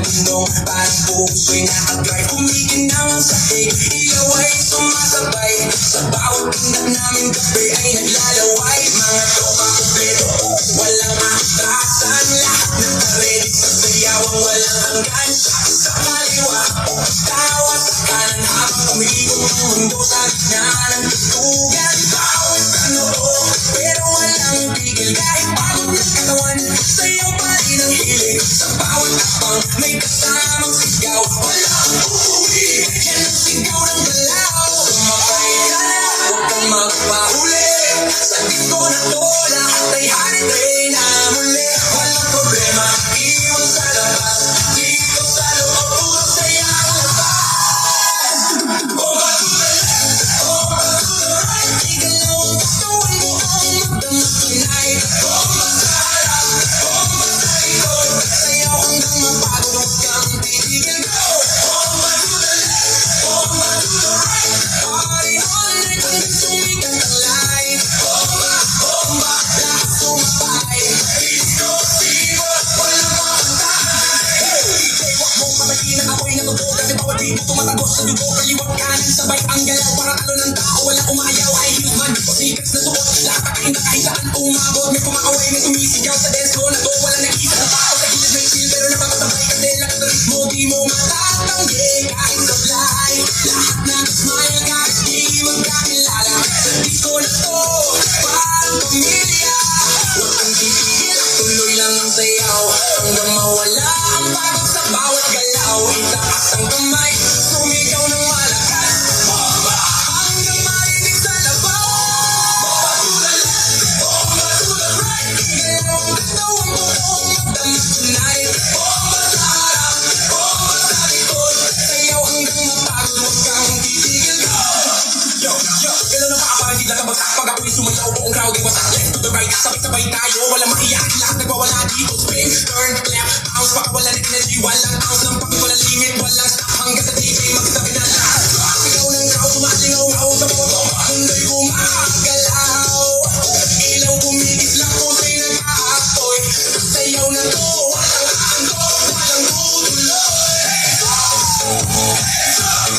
mundo. Parang puso'y nakadrive, kumikinang sa sahig. Ilaw ay sumasabay, sa bawat pindang namin gabi ay naglalaway. Mga tropa kumpleto, walang atrasan. Lahat nagka-ready sa sayawang walang hanggan. Sa kaliwa, tawa sa kanan habang umiikot ang mundo sa gitna ng tutugan. Bawat noo, pero walang tigil. Kahit pagod ng katawan, sayaw pa rin ang hilig. Sa bawat tapang, may kasamang sigaw. Walang uuwi, yan ang sigaw ng galaw. Tumakay ka na, huwag kang magpahuli. Sa disco na to, lahat ay holiday na muli. Walang problema, iwan sa labas. Dito sa loob, puro saya ang labas. Bomba to the left, bomba to the right. Igalaw ang katawan mo ang magdamag tonight. Bomba sa harap, bomba sa likod. Sayaw hanggang mapagod, huwag kang titigil, go. Bomba to the left, bomba to the right. Party all night hanggang sumikat ang light. Bomba, bomba, lahat sumabay. Disco fever, walang mapantay. DJ, wag mong pamatiin ang apoy na totoo. Kasi bawat dito tumatagos sa dugo. Kaliwat kanan, sabay ang galaw. Para talo ng tao, walang umayaw. Ay human, sikas na suot. Lahat kakainda kahit saan umabot. May kumakaway, may sumisigaw sa dance floor. Nago, walang nag-isa na tao. Sa gilid may feel, pero napakatabay. Kandela sa ritmo, di mo matatanggi. Kahit sablay, lahat nag-smile. Kahit di magkakilala. Sa disco na to, parang pamilya. Huwag kang titigil, tuloy lang ang sayaw. Hanggang mawala ang pagod sa bawat galaw. Itaas ang kamay, sumigaw ng malakas. Bomba, hanggang marinig sa labas. Bomba to the left, bomba to the right. Igalaw ang katawan mo kung magdamag tonight. Bomba sa harap, bomba sa likod. Sayaw hanggang mapagod, huwag kang titigil, go. Yo, yo, galaw na paa parang di nakabagsak. Pag ako'y sumayaw, buong crowd ay wasak. Left to the right, sabay-sabay tayo. Walang maiyak, lahat nagwawala dito. Spin, turn, left, bounce, baka wala rin energy. Walang ounce ng pag walang limit. Walang stop hanggang sa DJ magsabi na lahat. Sigaw ng crowd, sumalingaw-ngaw sa photo. Mundo'y gumagalaw. Ilaw kumikislang, pusa'y nag-aapoy. Sayaw na to, walang aantok, walang tutuloy. Hands up,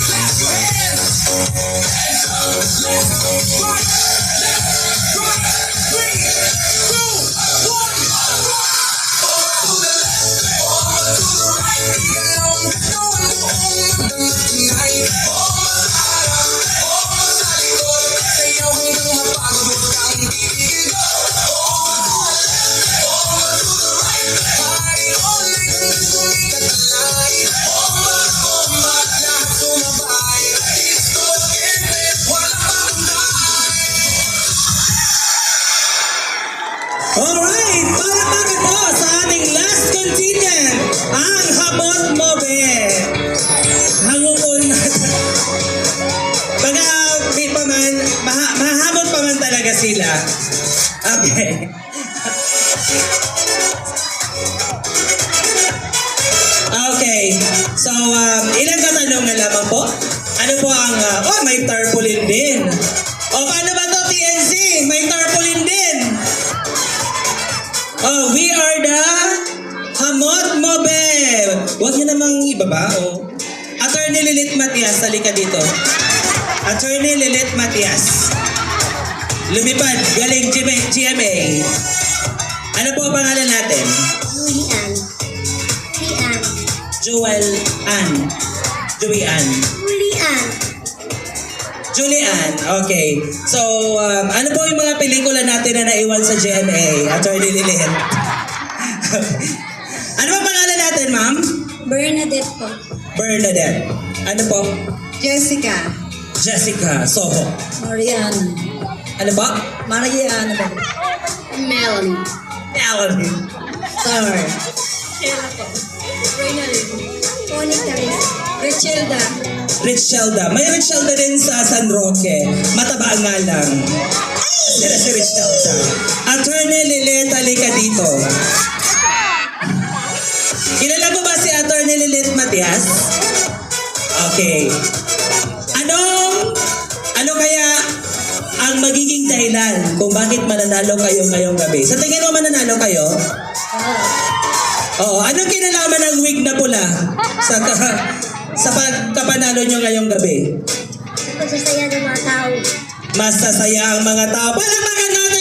clap your hands. Hands up, let's go. Right, left, right, 3, 2, 1. Over to the left, over to the right. Igalaw ang katawan mo kung magdamag tonight. Bomba sa harap, bomba sa likod. Sayaw hanggang mapagod, huwag kang titigil, go. Bomba to the left, bomba to the right. Party all night hanggang sumikat ang light. Bomba, bomba, lahat sumabay. Disco Kentes, walang mapantay. Alright, palakpakan po sa ating last contingent, ang Hamot Mobe. Hangukon baga, may pa man, mahamot pa man talaga sila. Okay. Okay, so ilang katanungan lamang po? Ano po ang, may tarpaulin din. O paano ba to, TNC? May tarpaulin din. Oh, we are the Hamot Mobe. Huwag niyo namang ibaba, oh. Attorney Lilit Matias, halika dito. Attorney Lilit Matias. Lumipad, galing GMA. Ano po ang pangalan natin? Julian. Joel Ann. Julian. Julian, okay. So, ano po yung mga pelikula natin na naiwan sa GMA? Attorney Lilit. Ano ba pangalan natin, ma'am? Bernadette po. Bernadette. Ano po? Jessica. Jessica Soho. Mariana. Ano ba? Mariana ba? Melanie. Melanie. Star. Sheila po. Reynald. Monica. Richelda. Richelda. May Richelda din sa San Roque. Mataba nga lang. Sila si Richelda. Attorney Lilit, halika dito. Kilala mo ba si Attorney Lilit Matias? Okay. Ano kaya ang magiging dahilan kung bakit mananalo kayo ngayong gabi? Sa tingin mo mananalo kayo? Oo. Anong kinalaman ng wig na sa pagkapanalo nyo ngayong gabi? Pagsasaya ng mga tao. Masasaya ang mga tao. Palamakan natin